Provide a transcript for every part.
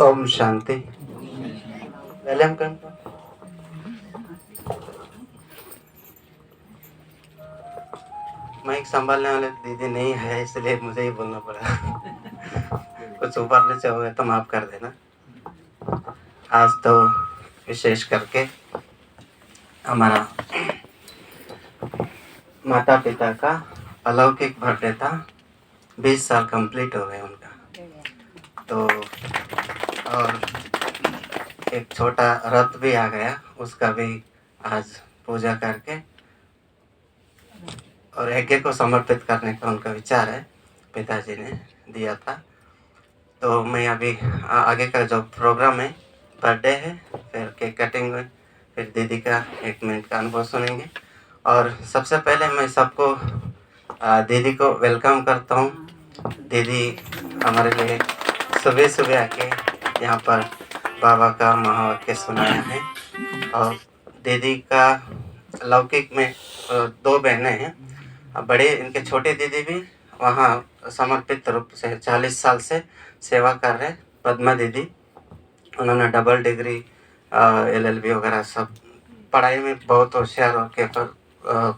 ओम शांति। पहले हम करें माइक संभालने वाले दीदी नहीं है, इसलिए मुझे ही बोलना पड़ा। कुछ ऊपर नीचे हो गया तो माफ कर देना। आज तो विशेष करके हमारा माता पिता का अलौकिक बर्थडे था। 20 साल कंप्लीट हो गए उनका। तो और एक छोटा रथ भी आ गया, उसका भी आज पूजा करके और यज्ञ को समर्पित करने का उनका विचार है, पिताजी ने दिया था। तो मैं अभी आगे का जो प्रोग्राम है, बर्थडे है, फिर केक कटिंग है, फिर दीदी का 1 मिनट का अनुभव सुनेंगे। और सबसे पहले मैं सबको दीदी को वेलकम करता हूँ। दीदी हमारे लिए सुबह सुबह आके यहाँ पर बाबा का महावाक्य सुनाया है। और दीदी का लौकिक में 2 बहनें हैं, बड़े इनके छोटे दीदी भी वहाँ समर्पित रूप से 40 साल से सेवा कर रहे। पद्मा दीदी, उन्होंने डबल डिग्री LLB वगैरह सब पढ़ाई में बहुत होशियार होके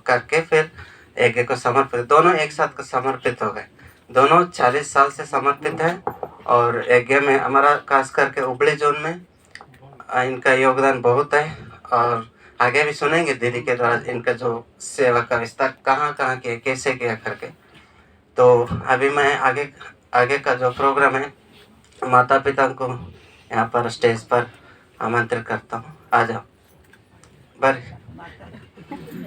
करके फिर यज्ञ को समर्पित, दोनों एक साथ समर्पित हो गए। दोनों 40 साल से समर्पित है और यज्ञ में हमारा खास करके हुबली जोन में इनका योगदान बहुत है। और आगे भी सुनेंगे दीदी के द्वारा इनका जो सेवा का विस्तार कहाँ कहाँ किया, कैसे किया करके। तो अभी मैं आगे का जो प्रोग्राम है, माता पिता को यहाँ पर स्टेज पर आमंत्रित करता हूँ, आ जाओ बर।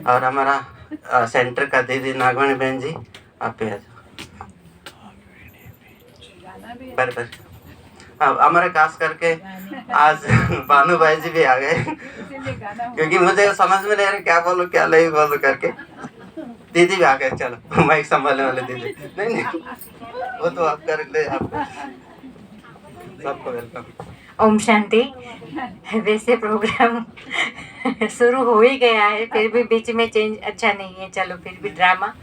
और हमारा सेंटर का दीदी नागवानी बहन जी, आप भी आ जाओ बर बर। अब हमारे खास करके आज भानु भाई जी भी आ गए, क्योंकि मुझे समझ में नहीं आ रहा क्या बोलूं क्या नहीं बोलूं करके। दीदी भी आ गए, चलो माइक संभालने वाले दीदी। नहीं वो तो आप कर ले, आप सबको वेलकम। ओम शांति। वैसे प्रोग्राम शुरू हो ही गया है, फिर भी बीच में चेंज अच्छा नहीं है, चलो फिर भी ड्रामा।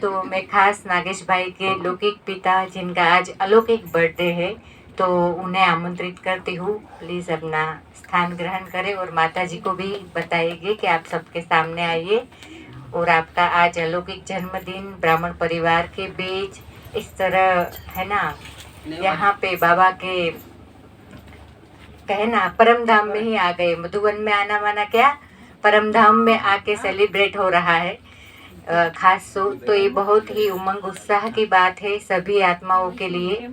तो मैं खास नागेश भाई के लौकिक पिता, जिनका आज अलौकिक बर्थडे है, तो उन्हें आमंत्रित करती हूँ। प्लीज़ अपना स्थान ग्रहण करें और माता जी को भी बताइए कि आप सबके सामने आइए। और आपका आज अलौकिक जन्मदिन ब्राह्मण परिवार के बीच इस तरह है ना, यहाँ पे बाबा के कहे ना परम धाम में ही आ गए। मधुबन में आना माना क्या, परम धाम में आके सेलिब्रेट हो रहा है। खास तो ये बहुत ही उमंग उत्साह की बात है सभी आत्माओं के लिए।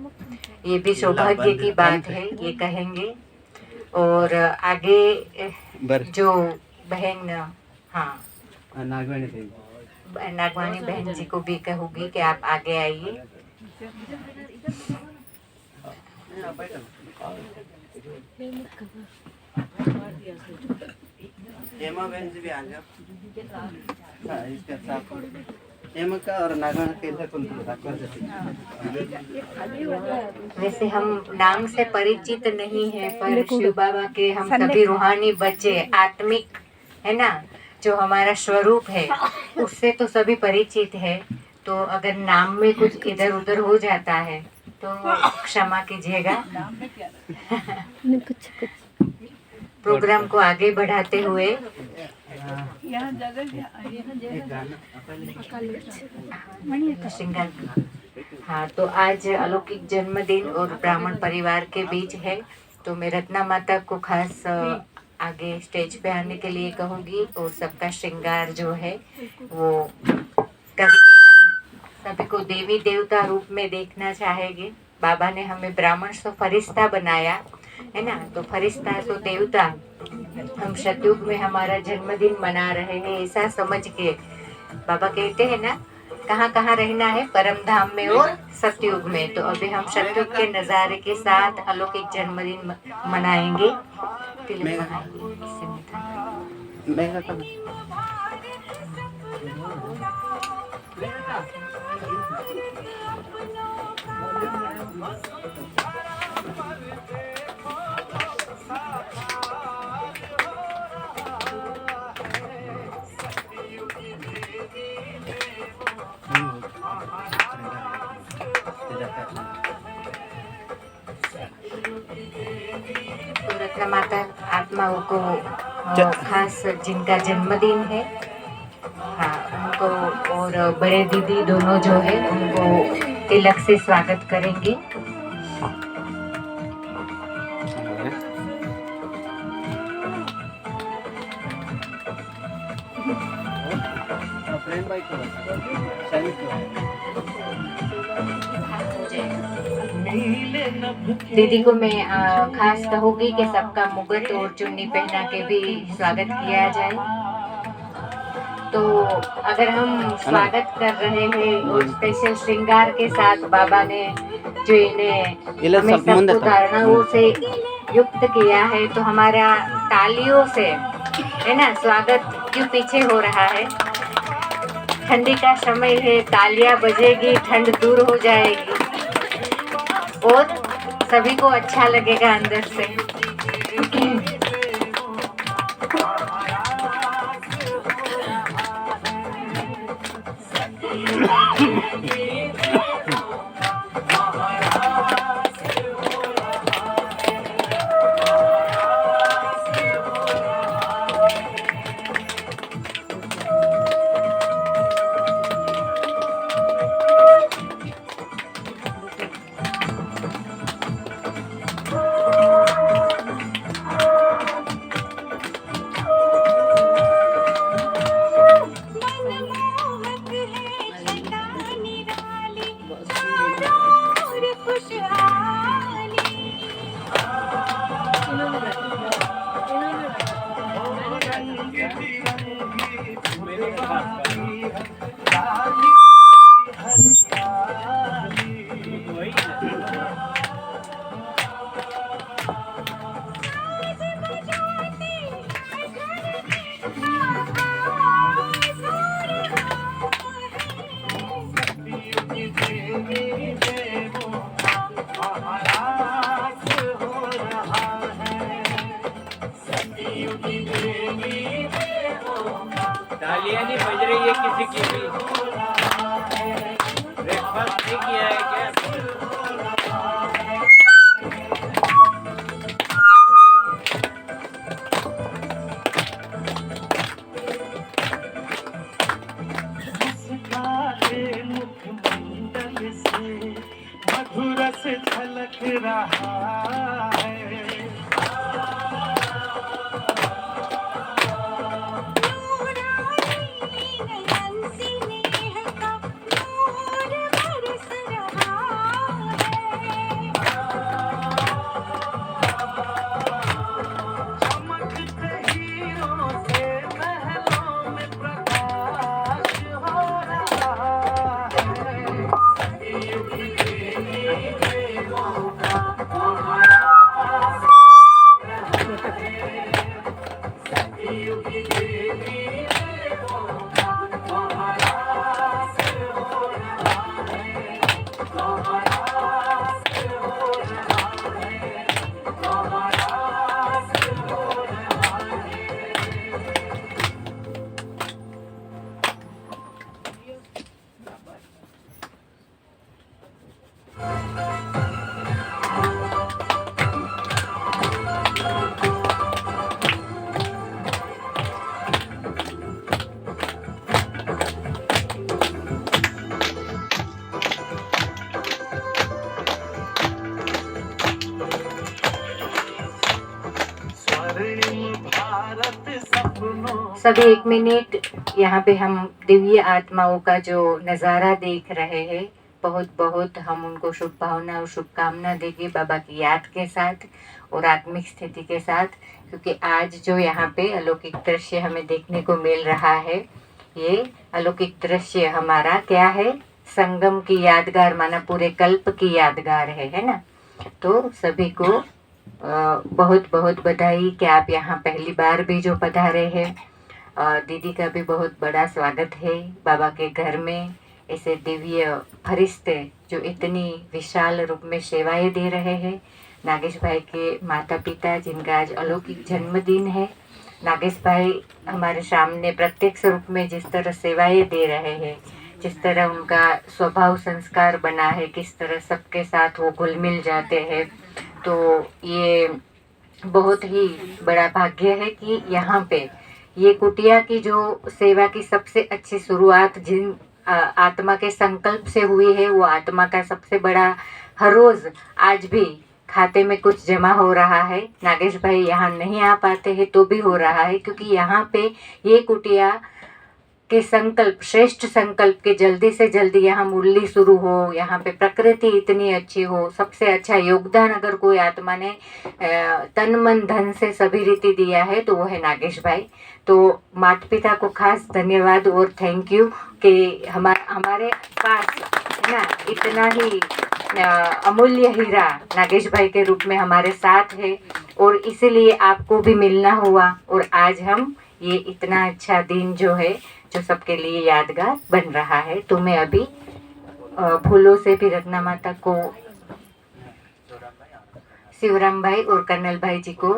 ये भी सौभाग्य की बात है, ये कहेंगे। और आगे जो बहन, हाँ नागवानी बहन जी को भी कहूँगी कि आप आगे आइए। हेमा बहन जी भी आ जाओ। इसके साथ हेमा का और नागवानी के इधर कौन वैसे हम नाम से परिचित नहीं है, पर शिव बाबा के हम सभी रूहानी बच्चे, आत्मिक है ना, जो हमारा स्वरूप है उससे तो सभी परिचित है। तो अगर नाम में कुछ इधर उधर हो जाता है तो क्षमा कीजिएगा। प्रोग्राम को आगे बढ़ाते हुए श्रृंगार, हाँ, तो आज अलौकिक जन्मदिन और ब्राह्मण परिवार के बीच है, तो मैं रत्ना माता को खास आगे स्टेज पे आने के लिए कहूँगी और सबका श्रृंगार जो है वो करके हम सभी को देवी देवता रूप में देखना चाहेंगे। बाबा ने हमें ब्राह्मण से फरिश्ता बनाया है ना, तो फरिश्ता तो देवता, हम सतयुग में हमारा जन्मदिन मना रहे हैं ऐसा समझ के बाबा कहते हैं ना, कहाँ कहाँ रहना है, परम धाम में और सतयुग में। तो अभी हम सतयुग के नज़ारे के साथ अलौकिक जन्मदिन मनाएंगे। तिलक लगाएंगे, इससे मिठाई। तो रत्ना माता आत्माओं को खास जिनका जन्मदिन है, हाँ, उनको और बड़े दीदी दोनों जो है उनको तिलक से स्वागत करेंगे। दीदी को मैं खास कहूँगी कि सबका मुगट और चुन्नी पहना के भी स्वागत किया जाए। तो अगर हम स्वागत कर रहे हैं और स्पेशल श्रृंगार के साथ बाबा ने जो इन्हें हमें सबको धारणाओं से युक्त किया है, तो हमारा तालियों से है ना स्वागत क्यों पीछे हो रहा है। ठंडी का समय है, तालियां बजेगी, ठंड दूर हो जाएगी और सभी को अच्छा लगेगा अंदर से। तालियां नहीं बज रही है किसी की भी। ब्रेकफास्ट नहीं किया है क्या? मुखमंडल से मधुर से झलक रहा है। सभी 1 मिनट यहाँ पे हम दिव्य आत्माओं का जो नज़ारा देख रहे हैं, बहुत बहुत हम उनको शुभ भावना और शुभकामना देंगे बाबा की याद के साथ और आत्मिक स्थिति के साथ, क्योंकि आज जो यहाँ पे अलौकिक दृश्य हमें देखने को मिल रहा है, ये अलौकिक दृश्य हमारा क्या है, संगम की यादगार, माना पूरे कल्प की यादगार है ना। तो सभी को बहुत बहुत बधाई कि आप यहाँ पहली बार भी जो पधारे हैं। दीदी का भी बहुत बड़ा स्वागत है बाबा के घर में। ऐसे दिव्य फरिश्ते जो इतनी विशाल रूप में सेवाएं दे रहे हैं। नागेश भाई के माता पिता जिनका आज अलौकिक जन्मदिन है, नागेश भाई हमारे सामने प्रत्यक्ष रूप में जिस तरह सेवाएं दे रहे हैं, जिस तरह उनका स्वभाव संस्कार बना है, किस तरह सबके साथ वो घुल मिल जाते हैं, तो ये बहुत ही बड़ा भाग्य है कि यहाँ पे ये कुटिया की जो सेवा की सबसे अच्छी शुरुआत जिन आत्मा के संकल्प से हुई है, वो आत्मा का सबसे बड़ा हर रोज़ आज भी खाते में कुछ जमा हो रहा है। नागेश भाई यहाँ नहीं आ पाते हैं तो भी हो रहा है, क्योंकि यहाँ पे ये कुटिया के संकल्प, श्रेष्ठ संकल्प के जल्दी से जल्दी यहाँ मुरली शुरू हो, यहाँ पे प्रकृति इतनी अच्छी हो। सबसे अच्छा योगदान अगर कोई आत्मा ने तन मन धन से सभी रीति दिया है तो वो है नागेश भाई। तो माता पिता को खास धन्यवाद और थैंक यू कि हमारे पास है ना इतना ही अमूल्य हीरा नागेश भाई के रूप में हमारे साथ है, और इसीलिए आपको भी मिलना हुआ। और आज हम ये इतना अच्छा दिन जो है, जो सबके लिए यादगार बन रहा है। तो मैं अभी फूलों से भी रत्ना माता को, शिवराम भाई और कर्नल भाई जी को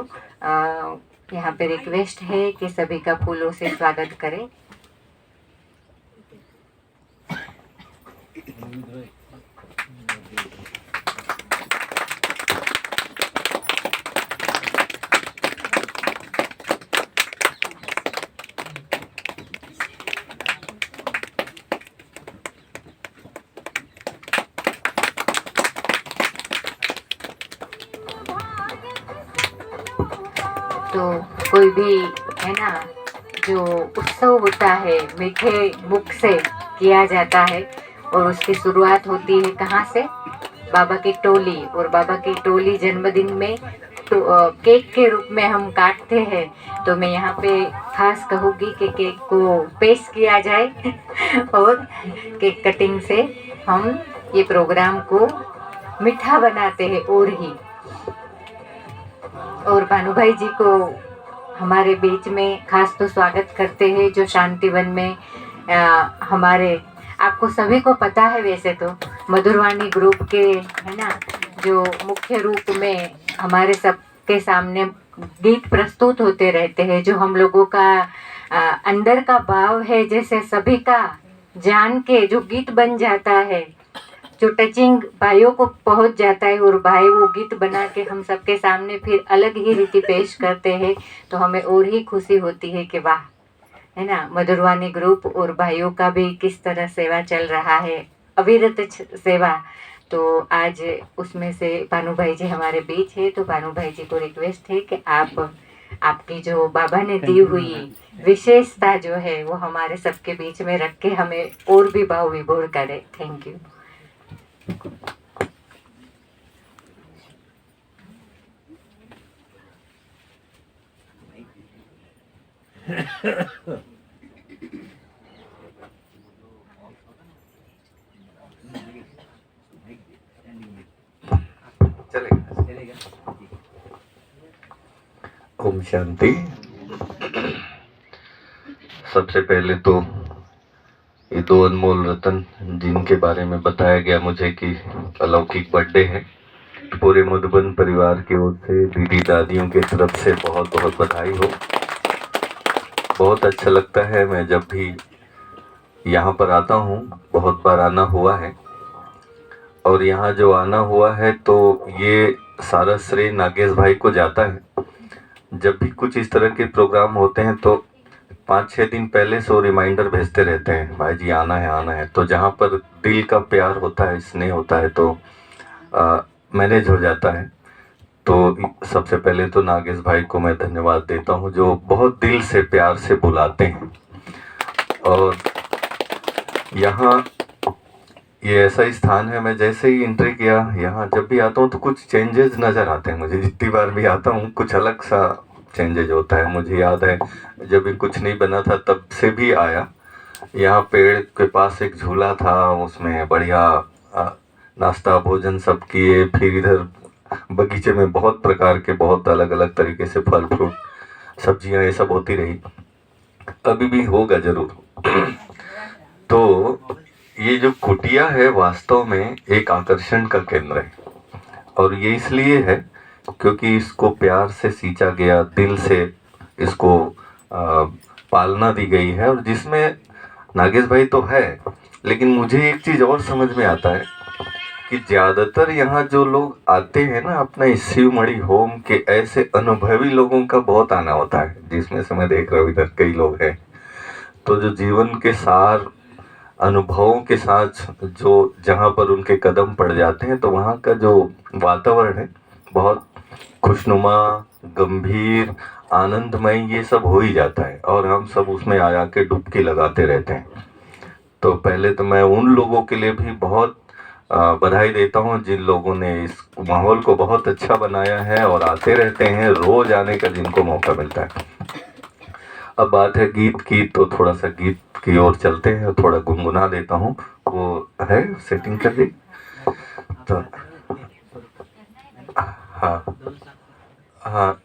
यहाँ पे रिक्वेस्ट है कि सभी का फूलों से स्वागत करें। तो कोई भी है ना जो उत्सव होता है मीठे मुख से किया जाता है, और उसकी शुरुआत होती है कहाँ से, बाबा की टोली। और बाबा की टोली जन्मदिन में तो केक के रूप में हम काटते हैं। तो मैं यहाँ पे खास कहूँगी कि केक को पेश किया जाए और केक कटिंग से हम ये प्रोग्राम को मीठा बनाते हैं और ही। और भानु भाई जी को हमारे बीच में खास तो स्वागत करते हैं, जो शांतिवन में हमारे, आपको सभी को पता है वैसे तो, मधुरवाणी ग्रुप के है ना जो मुख्य रूप में हमारे सबके सामने गीत प्रस्तुत होते रहते हैं, जो हम लोगों का अंदर का भाव है, जैसे सभी का जान के जो गीत बन जाता है, जो टचिंग भाइयों को पहुंच जाता है, और भाई वो गीत बना के हम सबके सामने फिर अलग ही रीति पेश करते हैं। तो हमें और ही खुशी होती है कि वाह, है ना, मधुरवाणी ग्रुप और भाइयों का भी किस तरह सेवा चल रहा है, अविरत सेवा। तो आज उसमें से भानु भाई जी हमारे बीच है, तो भानु भाई जी को रिक्वेस्ट है कि आपकी जो बाबा ने दी हुई विशेषता जो है वो हमारे सबके बीच में रख के हमें और भी भाव विभोर करे। Thank you. ओम शांति। सबसे पहले तो ये दो अनमोल रतन जिनके बारे में बताया गया मुझे कि अलौकिक बर्थडे है, पूरे मधुबन परिवार की ओर से दीदी दादियों की तरफ से बहुत बहुत बधाई हो। बहुत अच्छा लगता है, मैं जब भी यहाँ पर आता हूँ, बहुत बार आना हुआ है, और यहाँ जो आना हुआ है तो ये सारा श्रेय नागेश भाई को जाता है। जब भी कुछ इस तरह के प्रोग्राम होते हैं तो 5-6 दिन पहले से रिमाइंडर भेजते रहते हैं, भाई जी आना है। तो जहाँ पर दिल का प्यार होता है, स्नेह होता है, तो मैनेज हो जाता है। तो सबसे पहले तो नागेश भाई को मैं धन्यवाद देता हूँ, जो बहुत दिल से प्यार से बुलाते हैं। और यहाँ ये ऐसा स्थान है, मैं जैसे ही एंट्री किया यहाँ, जब भी आता हूँ तो कुछ चेंजेस नज़र आते हैं मुझे। जितनी बार भी आता हूँ कुछ अलग सा चेंजेज होता है। मुझे याद है जब भी कुछ नहीं बना था तब से भी आया, यहाँ पेड़ के पास एक झूला था, उसमें बढ़िया नाश्ता भोजन सब किए। फिर इधर बगीचे में बहुत प्रकार के, बहुत अलग अलग तरीके से फल फ्रूट सब्जियां ये सब होती रही, अभी भी होगा जरूर। तो ये जो कुटिया है वास्तव में एक आकर्षण का केंद्र है, और ये इसलिए है क्योंकि इसको प्यार से सींचा गया, दिल से इसको पालना दी गई है। और जिसमें नागेश भाई तो है, लेकिन मुझे एक चीज़ और समझ में आता है कि ज़्यादातर यहाँ जो लोग आते हैं ना, अपना शिवमणि होम के ऐसे अनुभवी लोगों का बहुत आना होता है, जिसमें से मैं देख रहा हूँ इधर कई लोग हैं। तो जो जीवन के सार अनुभवों के साथ जो जहाँ पर उनके कदम पड़ जाते हैं, तो वहाँ का जो वातावरण है बहुत खुशनुमा, गंभीर, आनंदमय, ये सब हो ही जाता है, और हम सब उसमें आ के डुबकी लगाते रहते हैं। तो पहले तो मैं उन लोगों के लिए भी बहुत बधाई देता हूँ जिन लोगों ने इस माहौल को बहुत अच्छा बनाया है और आते रहते हैं, रोज आने का जिनको मौका मिलता है। अब बात है गीत की, तो थोड़ा सा गीत की ओर चलते हैं, थोड़ा गुनगुना देता हूँ। वो है सेटिंग कर दी तो हाँ,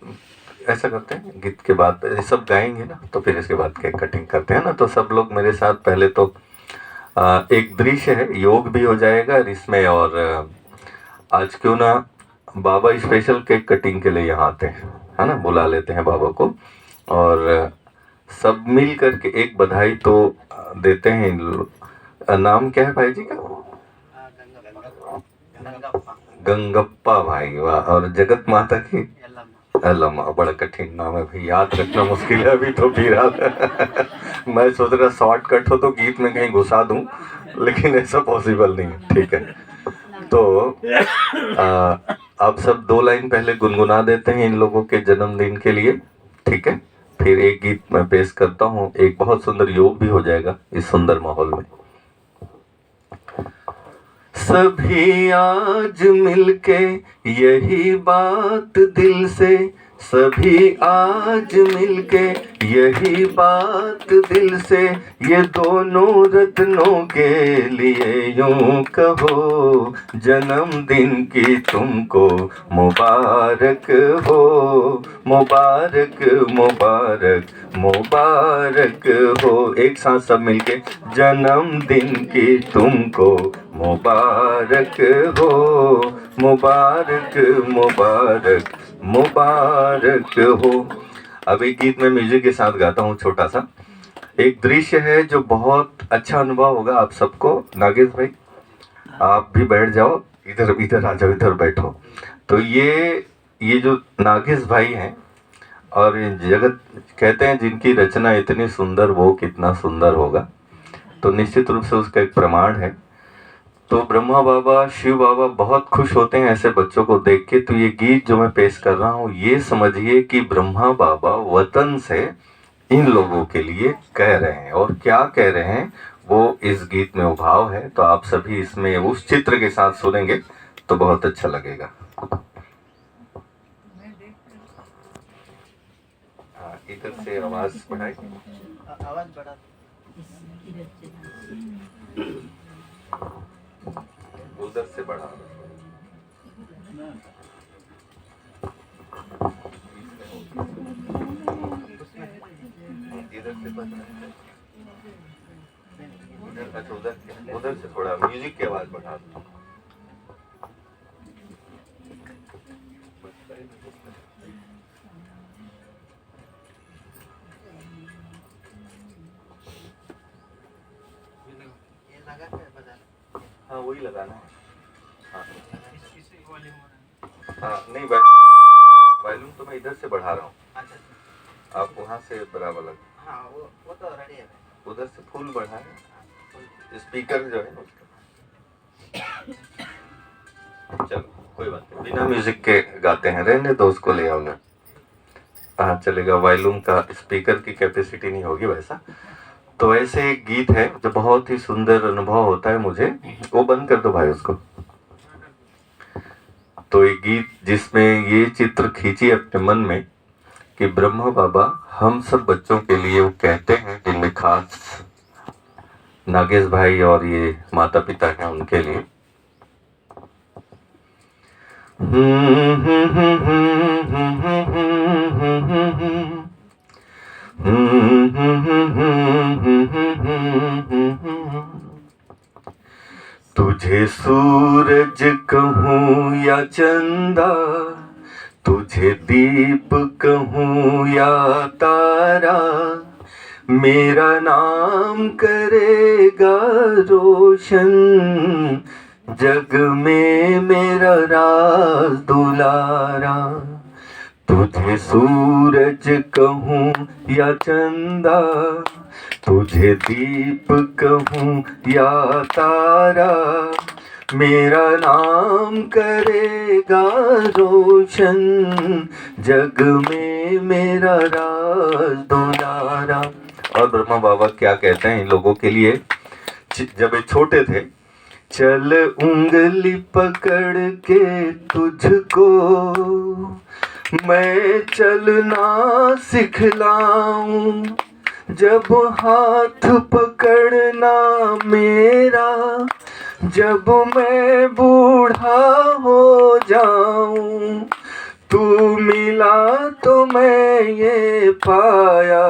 ऐसा करते हैं, गीत के बाद सब गाएंगे ना, तो फिर इसके बाद केक कटिंग करते हैं ना। तो सब लोग मेरे साथ पहले तो एक दृश्य है, योग भी हो जाएगा इसमें, और आज क्यों ना बाबा स्पेशल केक कटिंग के लिए यहाँ आते हैं, है ना, बुला लेते हैं बाबा को, और सब मिल करके एक बधाई तो देते हैं। नाम क्या है भाई जी का? गंगप्पा भाई, वाह। और जगत माता की अल्लामा, बड़ा कठिन नाम है भाई, याद रखना मुश्किल है अभी तो। फिर मैं सोच रहा शॉर्टकट हो तो गीत में कहीं घुसा दूं, लेकिन ऐसा पॉसिबल नहीं है। ठीक है, तो आप सब 2 लाइन पहले गुनगुना देते हैं इन लोगों के जन्मदिन के लिए, ठीक है। फिर एक गीत मैं पेश करता हूँ, एक बहुत सुंदर योग भी हो जाएगा इस सुंदर माहौल में। सभी आज मिलके यही बात दिल से, सभी आज मिलके यही बात दिल से, ये दोनों रत्नों के लिए यूं कहो, जन्मदिन की तुमको मुबारक हो, मुबारक मुबारक मुबारक हो। एक साथ सब मिलके, जन्मदिन की तुमको मुबारक हो, मुबारक मुबारक मुबारक हो। अब एक गीत में म्यूजिक के साथ गाता हूँ छोटा सा। एक दृश्य है जो बहुत अच्छा अनुभव होगा आप सबको। नागेश भाई आप भी बैठ जाओ, इधर इधर आ जाओ, इधर बैठो। तो ये जो नागेश भाई हैं, और जगत कहते हैं जिनकी रचना इतनी सुंदर, वो कितना सुंदर होगा, तो निश्चित रूप से उसका एक प्रमाण है। तो ब्रह्मा बाबा, शिव बाबा बहुत खुश होते हैं ऐसे बच्चों को देख के। तो ये गीत जो मैं पेश कर रहा हूँ, ये समझिए कि ब्रह्मा बाबा वतन से इन लोगों के लिए कह रहे हैं, और क्या कह रहे हैं वो इस गीत में उभाव है। तो आप सभी इसमें उस चित्र के साथ सुनेंगे तो बहुत अच्छा लगेगा। इधर से आवाज बढ़ाई, आवाज बढ़ा, उधर से बढ़ा, इधर से बढ़ा, उधर से थोड़ा म्यूजिक की आवाज बढ़ा दो। हाँ वही लगाना है। हाँ नहीं, वॉल्यूम तो मैं इधर से बढ़ा रहा हूँ, आप वहाँ से बराबर लगा। हाँ वो तो रेडी है, उधर से फुल बढ़ा है, स्पीकर जो है उसका। चलो कोई बात नहीं, बिना म्यूजिक के गाते हैं, रहने दो, उसको ले आओ ना। हाँ चलेगा, वॉल्यूम का स्पीकर की कैपेसिटी नहीं होगी वैसा। तो ऐसे एक गीत है जो बहुत ही सुंदर अनुभव होता है मुझे, वो बंद कर दो भाई उसको। तो एक गीत जिसमें ये चित्र खींची अपने मन में कि ब्रह्मा बाबा हम सब बच्चों के लिए वो कहते हैं, जिनमें खास नागेश भाई और ये माता पिता हैं उनके लिए। तुझे सूरज कहूँ या चंदा, तुझे दीप कहूँ या तारा, मेरा नाम करेगा रोशन, जग में मेरा राज दुलारा। तुझे सूरज कहूँ या चंदा, तुझे दीप कहूँ या तारा, मेरा नाम करेगा रोशन, जग में मेरा राज दुलारा। और ब्रह्मा बाबा क्या कहते हैं इन लोगों के लिए, जब ये छोटे थे, चल उंगली पकड़ के तुझको मैं चलना सिखलाऊं, जब हाथ पकड़ना मेरा, जब मैं बूढ़ा हो जाऊं, तू मिला तो मैं ये पाया,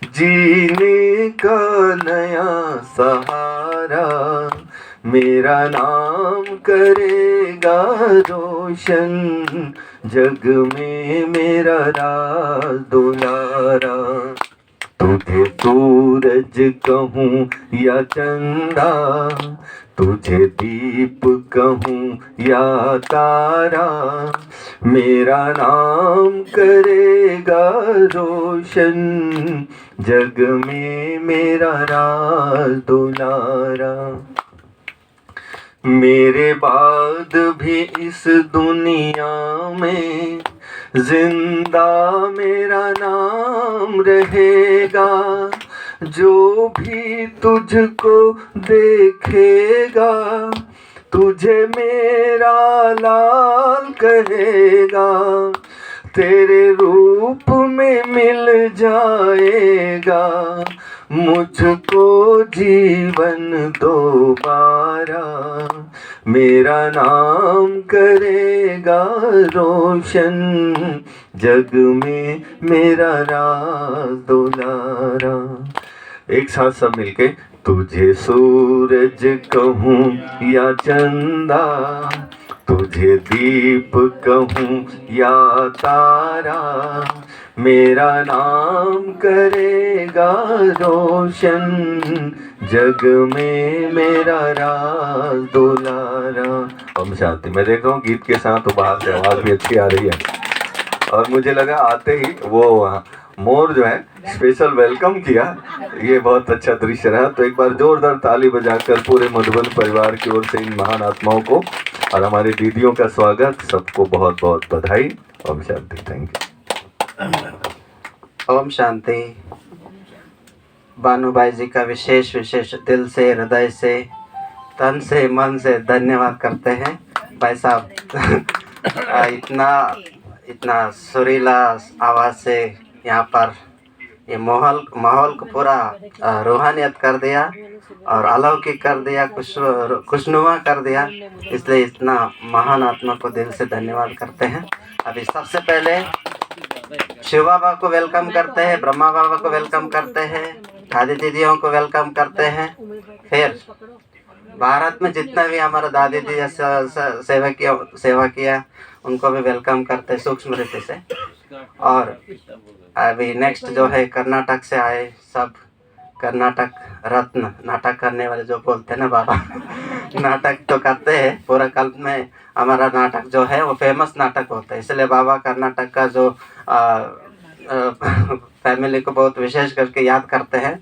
जीने का नया सहारा, मेरा नाम करेगा रोशन, जग में मेरा राज दुलारा। तुझे सूरज कहूँ या चंदा, तुझे दीप कहूँ या तारा, मेरा नाम करेगा रोशन, जग में मेरा राज दुलारा। मेरे बाद भी इस दुनिया में जिंदा मेरा नाम रहेगा, जो भी तुझको देखेगा तुझे मेरा लाल कहेगा, तेरे रूप में मिल जाएगा मुझको जीवन दोबारा, मेरा नाम करेगा रोशन, जग में मेरा राज दुलारा। एक साथ सब मिलके, तुझे सूरज कहूँ या चंदा, तुझे दीप कहूँ या तारा, मेरा नाम करेगा रोशन, जग में मेरा राज दुलारा। ओम शांति। मैं देख रहा हूँ गीत के साथ तो बाहर से आवाज़ भी अच्छी आ रही है, और मुझे लगा आते ही वो मोर जो है स्पेशल वेलकम किया, ये बहुत अच्छा दृश्य रहा। तो एक बार जोरदार ताली बजाकर पूरे मधुबन परिवार की ओर से इन महान आत्माओं को और हमारी दीदियों का स्वागत, सबको बहुत बहुत बधाई। ओम शांति। Thank you. ओम शांति। भानुभाई जी का विशेष विशेष दिल से, हृदय से, तन से, मन से धन्यवाद करते हैं भाई साहब। इतना सुरीला आवाज़ से यहाँ पर ये माहौल को पूरा रूहानियत कर दिया और अलौकिक कर दिया, खुशनुमा कर दिया। इसलिए इतना महान आत्मा को दिल से धन्यवाद करते हैं। अभी सबसे पहले शिव बाबा को वेलकम करते हैं, ब्रह्मा बाबा को वेलकम करते हैं, दादी दीदियों को वेलकम करते हैं। फिर भारत में जितना भी हमारा दादी दीदी सेवा किया उनको भी वेलकम करते हैं सूक्ष्म रीति से। और अभी नेक्स्ट जो है कर्नाटक से आए सब, कर्नाटक रत्न नाटक करने वाले जो बोलते हैं ना बाबा, नाटक तो करते हैं पूरा कल्प में। हमारा नाटक जो है वो फेमस नाटक होता है, इसलिए बाबा कर्नाटक का जो फैमिली को बहुत विशेष करके याद करते हैं।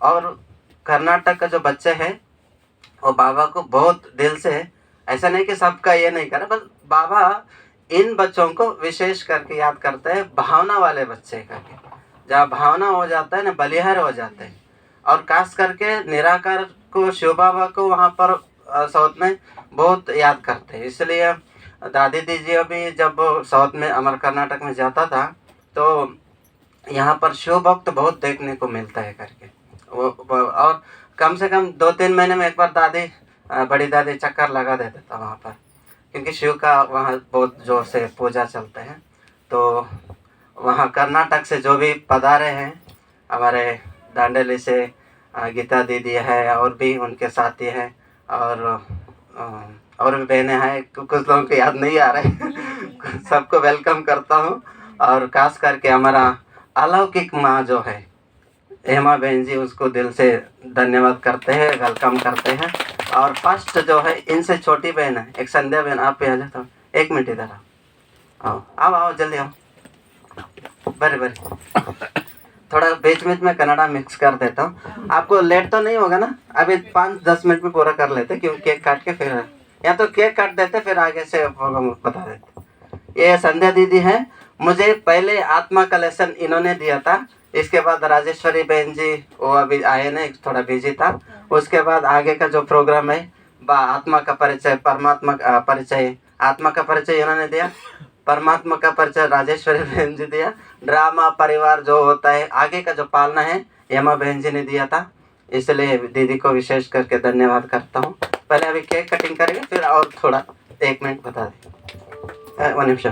और कर्नाटक का जो बच्चे हैं वो बाबा को बहुत दिल से ऐसा नहीं कि सबका ये नहीं करे, बस बाबा इन बच्चों को विशेष करके याद करते हैं, भावना वाले बच्चे करके, जहाँ भावना हो जाता है ना, बलिहार हो जाते हैं। और खास करके निराकार को, शिव बाबा को वहाँ पर साउथ में बहुत याद करते हैं। इसलिए दादी दीजी अभी जब साउथ में, हमारे कर्नाटक में जाता था, तो यहाँ पर शिव भक्त बहुत देखने को मिलता है करके और कम से कम 2-3 महीने में एक बार दादी, बड़ी दादी चक्कर लगा देता था वहाँ पर, क्योंकि शिव का वहाँ बहुत जोर से पूजा चलते हैं। तो वहाँ कर्नाटक से जो भी पधारे हैं, हमारे दांडेली से गीता दीदी है, और भी उनके साथी हैं, और भी बहनें हैं, कुछ लोगों को याद नहीं आ रहे सबको वेलकम करता हूँ। और खास करके हमारा अलौकिक माँ जो है हेमा बहन जी, उसको दिल से धन्यवाद करते हैं, वेलकम करते हैं। और फर्स्ट जो है, इनसे छोटी बहन है एक संध्या बहन, आप भी आ जाओ, 1 मिनट इधर आओ, आओ जल्दी आओ, बरे थोड़ा बीच में कन्नड़ा मिक्स कर देता हूँ। आपको लेट तो नहीं होगा ना? अभी 5-10 मिनट में पूरा कर लेते, क्योंकि केक काट के फिर, या तो केक काट देते फिर आगे से बता देते। ये संध्या दीदी है, मुझे पहले आत्मा का लेसन इन्होंने दिया था, इसके बाद राजेश्वरी बहन जी, वो अभी आए नहीं, थोड़ा बिजी था। उसके बाद आगे का जो प्रोग्राम है, आत्मा का परिचय, परमात्मा का परिचय, आत्मा का परिचय इन्होंने दिया, परमात्मा का परिचय राजेश्वरी बहन जी दिया, ड्रामा परिवार जो होता है आगे का जो पालना है हेमा बहन जी ने दिया था। इसलिए दीदी को विशेष करके धन्यवाद करता हूँ। पहले अभी केक कटिंग करेंगे, फिर और थोड़ा 1 मिनट बता दें, 1 निमिष।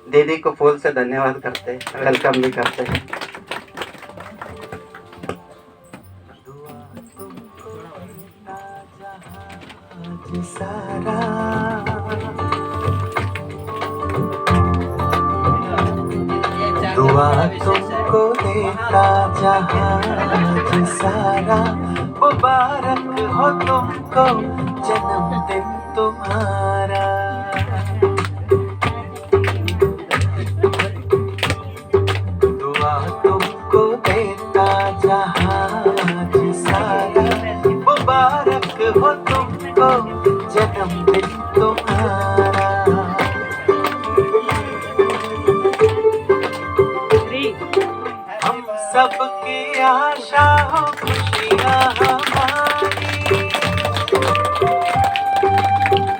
दीदी को फूल से धन्यवाद करते हैं, वेलकम भी करते हैं। दुआ तुमको देता जहां सारा, मुबारक हो तुमको जन्मदिन तुम्हारा। दुआ तुमको देता जहां सारा, मुबारक हो तुमको जन्मदिन तुम्हारा। सबकी आशा हो खुशियाँ हमारी,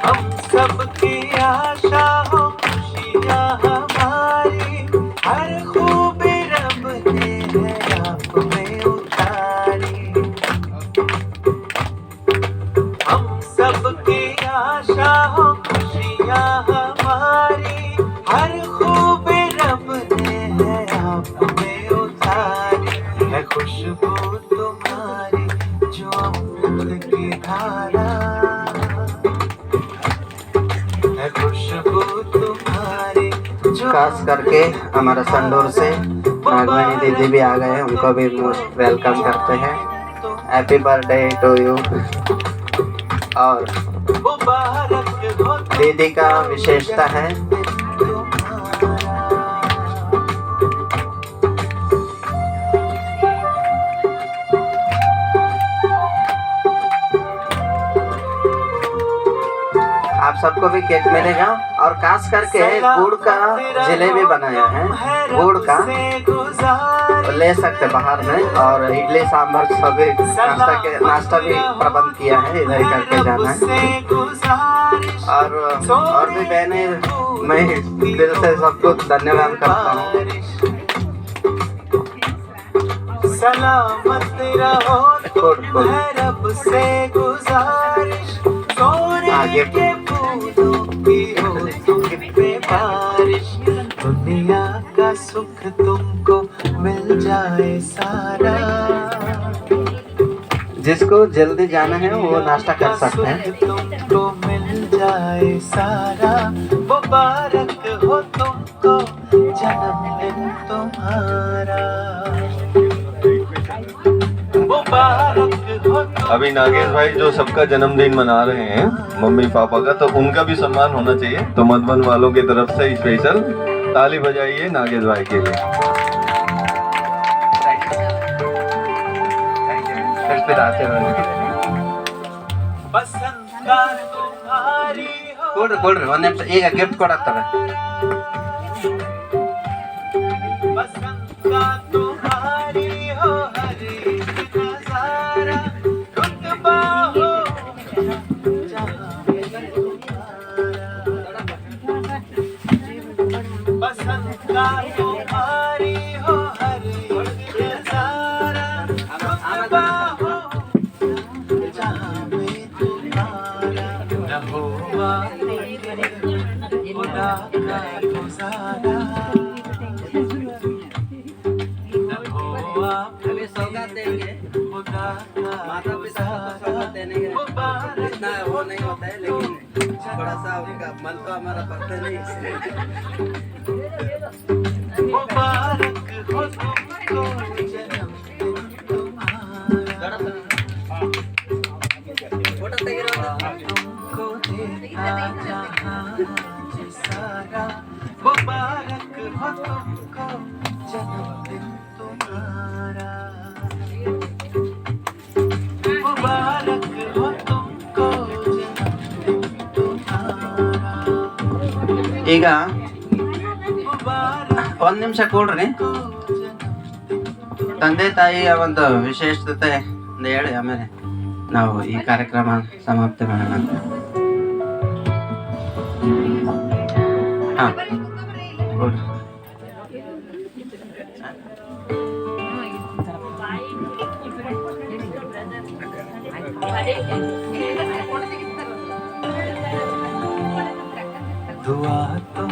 हम सबकी आशा हो खुशियाँ हमारी, हर खूबी रब ने है आप में उतारी। हम सबकी आशा हो खुशियाँ हमारी, हर खूबी रब ने है आप में उतारी। है खुशबू तुम्हारी जो अमृत की धारा, है खुशबू तुम्हारी जो। खास करके हमारा संडूर से नागवानी दीदी भी आ गए हैं, उनको भी मोस्ट वेलकम करते हैं। Happy birthday to you. और दीदी का विशेषता है, आप सबको भी केक मिलेगा। और खास करके गुड़ का जलेबी बनाया है, गुड़ का ले सकते बाहर में, और इडली सांभर सभी नाश्ता भी प्रबंध किया है, इधर ही करके जाना है। और भी बहने, मैं दिल से सबको धन्यवाद करता हूँ। सलामत रहो रब से गुजारिश, आगे के फूलों की हो तुम पे बारिश, दुनिया का सुख तुमको मिल जाए सारा। जिसको जल्दी जाना है वो नाश्ता कर सकते हैं। तुमको मिल जाए सारा, मुबारक हो तुमको जन्मदिन तुम्हारा। अभी नागेश भाई जो सबका जन्मदिन मना रहे हैं मम्मी पापा का, तो उनका भी सम्मान होना चाहिए। तो मधुबन वालों की तरफ से स्पेशल ताली बजाइए नागेश भाई के लिए। फिर आते हैं। पसंद ಕೊಡ್ರಿ ಒಂದ್ ನಿಮಿಷ ಈಗ ಗಿಫ್ಟ್ ಕೊಡತ್ತಾರೆ बसंत का तुम्हारी हो हर एक नजारा रुतबा हो जहाँ में तुम्हारा बसंत का तुम्हारी हो हर एक नजारा रुतबा हो जहाँ में तुम्हारा न हुआ खुदा का गुजारा अभी सौगात देंगे माता पिता को सौगात देने के इतना वो नहीं होता है लेकिन बड़ा सा उनका मन तो हमारा पड़ता नहीं इसलिए मुबारक हो तुमको जन्मदिन तुम्हारा फोटो तैयार तुमको देखा जहाँ ये सारा मुबारक हो तुमको जन्मदिन तुम्हारा मुबारक हो तुमको जन्मदिन तुम्हारा ಈಗ मुबारक ಒಂದ್ ನಿಮಿಷ ಕೊಡ್ರಿ हो जन्मदिन ತಂದೆ ತಾಯಿಯ ಒಂದು ವಿಶೇಷತೆ ಒಂದು ಹೇಳಿ ಆಮೇಲೆ ನಾವು ಈ ಕಾರ್ಯಕ್ರಮ ಸಮಾಪ್ತಿ ಮಾಡೋಣ ಹಾ ಕೊಡ್ರಿ दुआ तुम